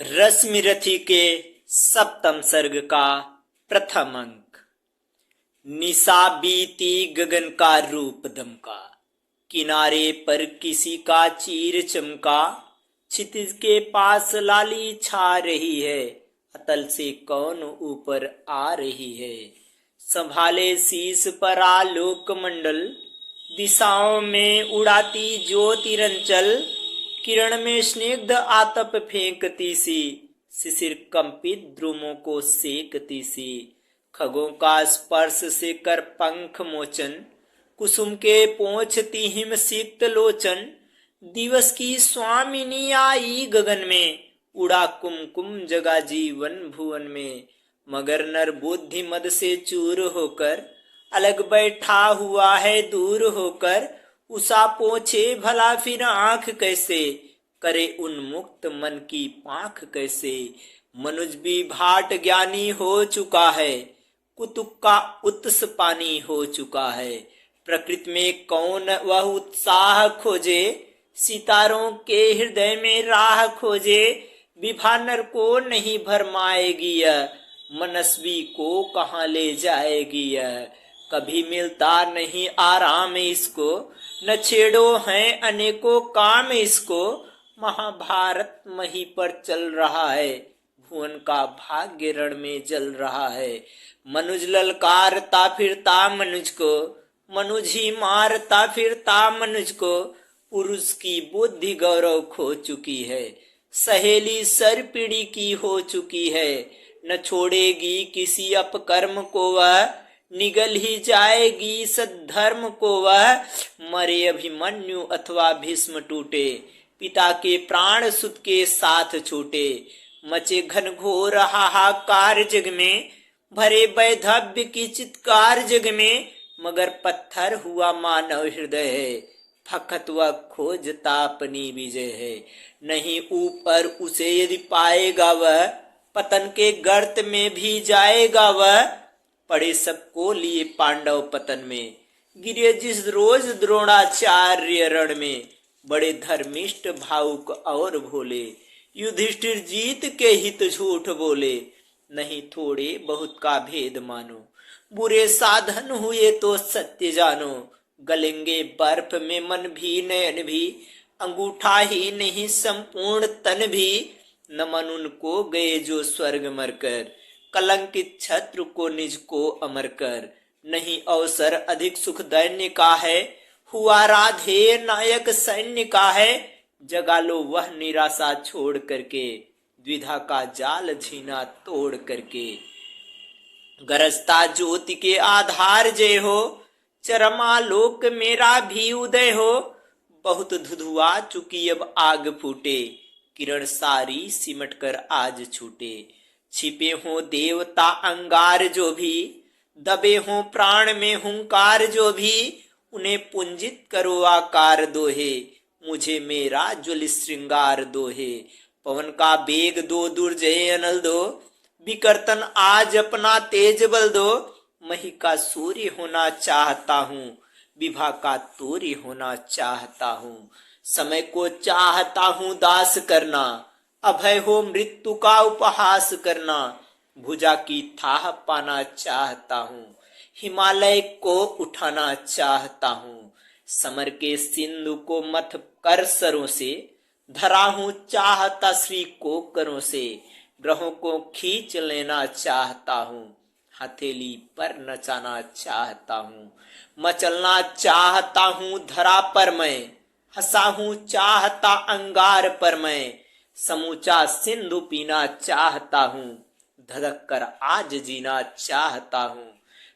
रश्मिरथी के सप्तम सर्ग का प्रथम अंक। निशा बीती गगन का रूप दमका, किनारे पर किसी का चीर चमका। क्षितिज के पास लाली छा रही है, अतल से कौन ऊपर आ रही है। संभाले शीश पर आलोक मंडल, दिशाओं में उड़ाती ज्योतिरंचल। किरण में स्निग्ध आतप फेंकती सी, शिशिर कंपित द्रुमों को सेकती सी। खगों का स्पर्श से कर पंख मोचन, कुसुम के पोंछती हिम सिक्त लोचन। दिवस की स्वामिनी आई गगन में, उड़ा कुमकुम जगा जीवन भुवन में। मगर नर बुद्धि मद से चूर होकर, अलग बैठा हुआ है दूर होकर। उषा पोछे भला फिर आंख कैसे, करे उन्मुक्त मन की पांख कैसे। मनुज भी भाट ज्ञानी हो चुका है, कुतुक का उत्स पानी हो चुका है। प्रकृति में कौन वह उत्साह खोजे, सितारों के हृदय में राह खोजे। विभा नर को नहीं भरमाएगी यह, मनस्वी को कहाँ ले जाएगी यह। कभी मिलता नहीं आराम इसको, न छेड़ो हैं अनेकों काम इसको। महाभारत मही पर चल रहा है, भुवन का भाग्य रण में जल रहा है। मनुज ललकारता फिरता मनुज को, मनुज ही मारता फिरता मनुज को। पुरुष की बुद्धि गौरव खो चुकी है, सहेली सरपीड़ी की हो चुकी है। न छोड़ेगी किसी अपकर्म को वह, निगल ही जाएगी सद्धर्म को वह। मरे अभिमन्यु अथवा भीष्म टूटे, पिता के प्राण सुत के साथ छूटे। मचे घनघोर हाहाकार जग में, भरे वैधव्य की चित्कार जग में। मगर पत्थर हुआ मानव हृदय है, फकत वह खोजता अपनी विजय है। नहीं ऊपर उसे यदि पाएगा वह, पतन के गर्त में भी जाएगा वह। पड़े सबको लिए पांडव पतन में, गिरे जिस रोज द्रोणाचार्य रण में। बड़े धर्मिष्ठ भावुक और भोले, युधिष्ठिर जीत के हित झूठ बोले। नहीं थोड़े बहुत का भेद मानो, बुरे साधन हुए तो सत्य जानो। गलेंगे बर्फ में मन भी नयन भी, अंगूठा ही नहीं संपूर्ण तन भी। न मन उनको गए जो स्वर्ग मरकर, कलंकित छत्र को निज को अमर कर। नहीं अवसर अधिक सुख दैन्य का है, हुआ राधे नायक सैन्य का है। जगा लो वह निराशा छोड़ करके, द्विधा का जाल झीना तोड़ करके। गरजता ज्योति के आधार जय हो, चरमालोक मेरा भी उदय हो। बहुत धुधुआ चुकी अब आग फूटे, किरण सारी सिमट कर आज छूटे। छिपे हों देवता अंगार जो भी, दबे हों प्राण में हुंकार जो भी। उन्हें पुंजित करो आकार दोहे, मुझे मेरा ज्वल श्रृंगार दोहे। पवन का बेग दो दुर्जय अनल दो, विकर्तन आज अपना तेज बल दो। मही का सूर्य होना चाहता हूँ, विभा का तूर्य होना चाहता हूँ। समय को चाहता हूँ दास करना, अभय हो मृत्यु का उपहास करना। भुजा की थाह पाना चाहता हूँ, हिमालय को उठाना चाहता हूँ। समर के सिंधु को मथ कर सरों से, धरा हूँ चाहता श्री को करों से। ग्रहों को खींच लेना चाहता हूँ, हथेली पर नचाना चाहता हूँ। मचलना चाहता हूँ धरा पर मैं, हंसा हूँ चाहता अंगार पर मैं। समूचा सिंधु पीना चाहता हूँ, धधक कर आज जीना चाहता हूँ।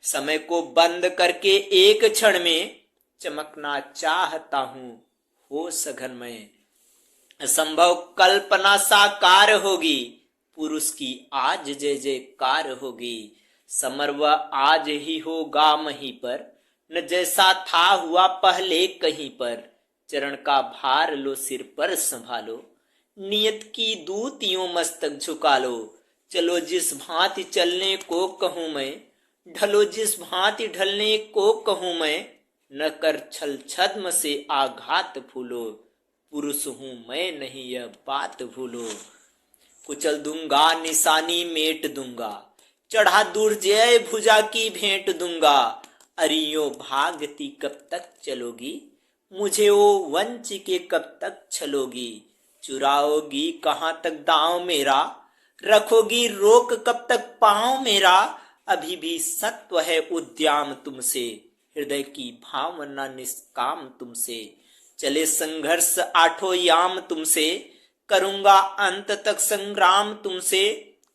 समय को बंद करके एक क्षण में, चमकना चाहता हूँ हो सघन में। असंभव कल्पना साकार होगी, पुरुष की आज जय जयकार होगी। समर वह आज ही होगा महीं पर, न जैसा था हुआ पहले कहीं पर। चरण का भार लो सिर पर संभालो, नियत की दूतियों मस्तक झुका लो। चलो जिस भांति चलने को कहूं मैं, ढलो जिस भांति ढलने को कहूं मैं। न कर छल छद्म से आघात फूलो, पुरुष हूं मैं नहीं यह बात भूलो। कुचल दूंगा निशानी मेट दूंगा, चढ़ा दुर्जय भुजा की भेंट दूंगा। अरियो भागती कब तक चलोगी, मुझे वो वंच के कब तक छलोगी। चुराओगी कहाँ तक दांव मेरा, रखोगी रोक कब तक पांव मेरा। अभी भी सत्व है उद्याम तुमसे, हृदय की भावना निष्काम तुमसे। चले संघर्ष आठों याम तुमसे, करूंगा अंत तक संग्राम तुमसे।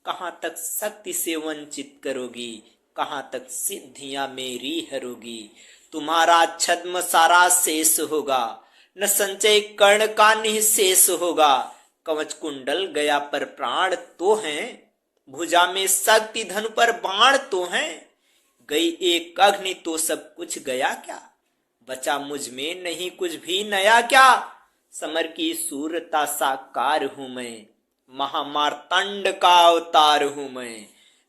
कहाँ तक शक्ति से वंचित करोगी, कहाँ तक सिद्धियां मेरी हरोगी। तुम्हारा छद्म सारा शेष होगा, न संचय कर्ण का निःशेष होगा। कवच कुंडल गया पर प्राण तो हैं, भुजा में शक्ति धनु पर बाण तो हैं। गई एक अग्नि तो सब कुछ गया क्या, बचा मुझ में नहीं कुछ भी नया क्या। समर की सूरता साकार हूं मैं, महामार्तंड का अवतार हूं मैं।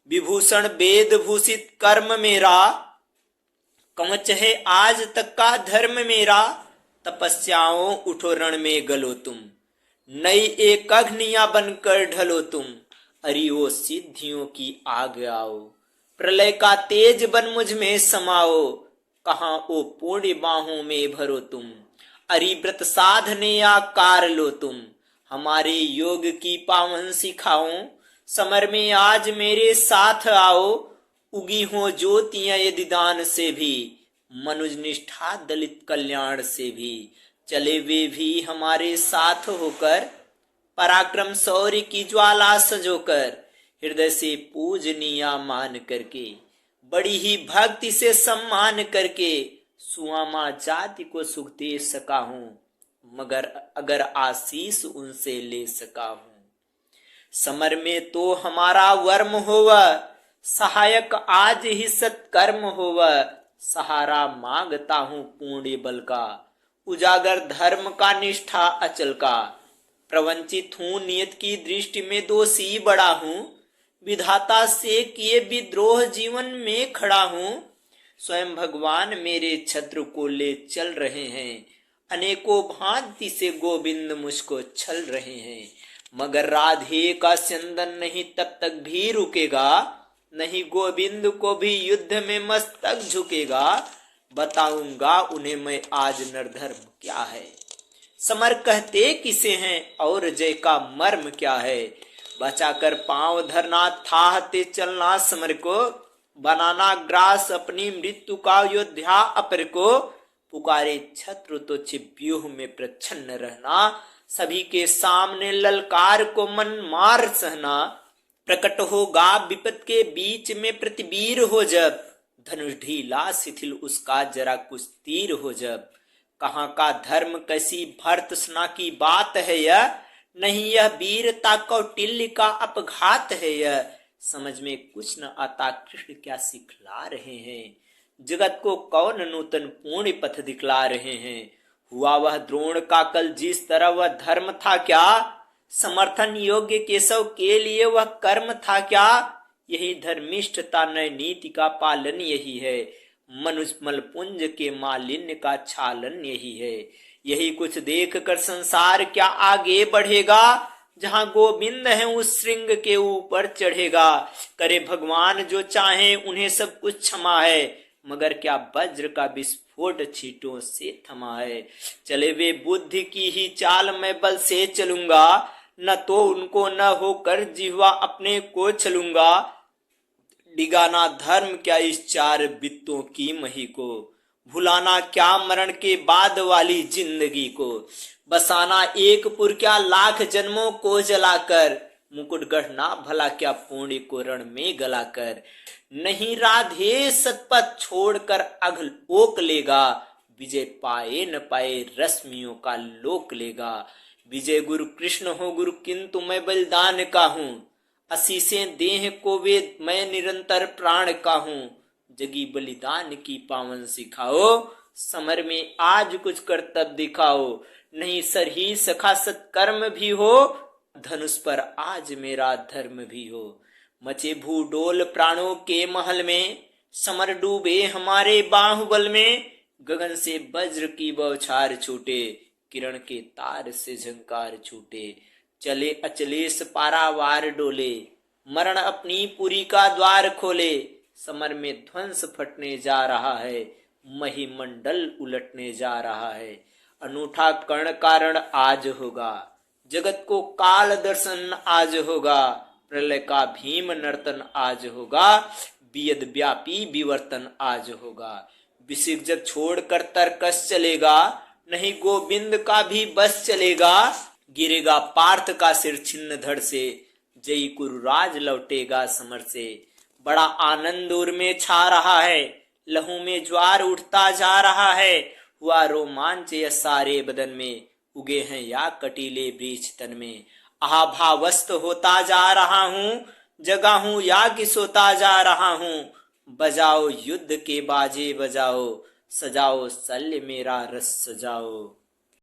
विभूषण वेद भूषित कर्म मेरा, कवच है आज तक का धर्म मेरा। तपस्याओं उठो रण में गलो तुम, नई एक अग्नियां बनकर ढलो तुम। अरियो सिद्धियों की आग आओ, प्रलय का तेज बन मुझ में समाओ। कहाँ ओ पूर्ण बाहों में भरो तुम, अरिव्रत साधने आकार लो तुम। हमारे योग की पावन सिखाओ, समर में आज मेरे साथ आओ। उगी हो ज्योतियां यदि दान से भी, मनुज निष्ठा दलित कल्याण से भी। चले वे भी हमारे साथ होकर, पराक्रम शौर्य की ज्वाला सजोकर। हृदय से पूजनीया मान करके, बड़ी ही भक्ति से सम्मान करके। सुआमा जाति को सुख दे सका हूं, मगर अगर आशीष उनसे ले सका हूं। समर में तो हमारा वर्म होवा, सहायक आज ही सत्कर्म होवा। सहारा मांगता हूं पूर्ण बल का, उजागर धर्म का निष्ठा अचल का। प्रवंचित हूं नियत की दृष्टि में दोषी बड़ा हूं, विधाता से किए विद्रोह जीवन में खड़ा हूं। स्वयं भगवान मेरे छत्र को ले चल रहे हैं, अनेकों भांति से गोविंद मुझको छल रहे हैं। मगर राधे का स्यंदन नहीं तब तक भी रुकेगा, नहीं गोविंद को भी युद्ध में मस्तक झुकेगा। बताऊंगा उन्हें मैं आज नरधर्म क्या है, समर कहते किसे हैं और जय का मर्म क्या है। बचाकर पांव धरना थाहते चलना समर को, बनाना ग्रास अपनी मृत्यु का योद्धा अपर को। पुकारे छत्र तो व्यूह में प्रच्छन्न रहना, सभी के सामने ललकार को मन मार सहना। प्रकट होगा विपत के बीच में प्रतिवीर हो जब, धनुष ढीला शिथिल उसका जरा कुछ तीर हो जब। कहाँ का धर्म कैसी भर्त्सना की बात है यह, नहीं यह वीरता कौटिल्य का अपघात है यह। समझ में कुछ न आता कृष्ण क्या सिखला रहे हैं, जगत को कौन नूतन पूर्ण पथ दिखला रहे हैं। हुआ वह द्रोण का कल जिस तरह वह धर्म था क्या, समर्थन योग्य केशव के लिए वह कर्म था क्या। यही धर्मिष्ठता नय नीति का पालन यही है, मनुष्य पुंज के मालिन्य का छालन यही है। यही कुछ देख कर संसार क्या आगे बढ़ेगा, जहां गोविंद है उस श्रृंग के ऊपर चढ़ेगा। करे भगवान जो चाहे उन्हें सब कुछ क्षमा है, मगर क्या वज्र का विस्फोट छींटों से थमा है। चले वे बुद्धि की ही चाल मैं बल से चलूंगा, न तो उनको न होकर जिह्वा अपने को चलूंगा। डिगाना धर्म क्या इस चार बित्तों की मही को, भुलाना क्या मरण के बाद वाली जिंदगी को। बसाना एक पुर क्या लाख जन्मों को जलाकर, मुकुट गढ़ना भला क्या पुण्य को रण में गलाकर। नहीं राधे सतपथ छोड़कर अघल ओक लेगा, विजय पाए न पाए रश्मियों का लोक लेगा। विजय गुरु कृष्ण हो गुरु किंतु मैं बलिदान का हूँ, असीसें देह को वेद मैं निरंतर प्राण का हूँ। जगी बलिदान की पावन सिखाओ, समर में आज कुछ कर्तव्य दिखाओ। नहीं सर ही सखा सत्कर्म भी हो, धनुष पर आज मेरा धर्म भी हो। मचे भूडोल प्राणों के महल में, समर डूबे हमारे बाहुबल में। गगन से वज्र की बौछार छूटे, किरण के तार से झंकार छूटे। चले अचलेश पारावार डोले, मरण अपनी पुरी का द्वार खोले। समर में ध्वंस फटने जा रहा है, महिमंडल उलटने जा रहा है। अनूठा कर्ण कारण आज होगा, जगत को काल दर्शन आज होगा। प्रलय का भीम नर्तन आज होगा, बियद व्यापी विवर्तन आज होगा। विसिक जब छोड़कर तरकस चलेगा, नहीं गोविंद का भी बस चलेगा। गिरेगा पार्थ का सिर छिन्न धड़ से, जय कुरुराज लौटेगा समर से। बड़ा आनंद उर में छा रहा है, लहू में ज्वार उठता जा रहा है। हुआ रोमांच यह सारे बदन में, उगे हैं या कटीले वृक्ष तन में। आभावस्त होता जा रहा हूँ, जगा हूँ या कि सोता जा रहा हूँ। बजाओ युद्ध के बाजे बजाओ, सजाओ शल्य मेरा रस सजाओ।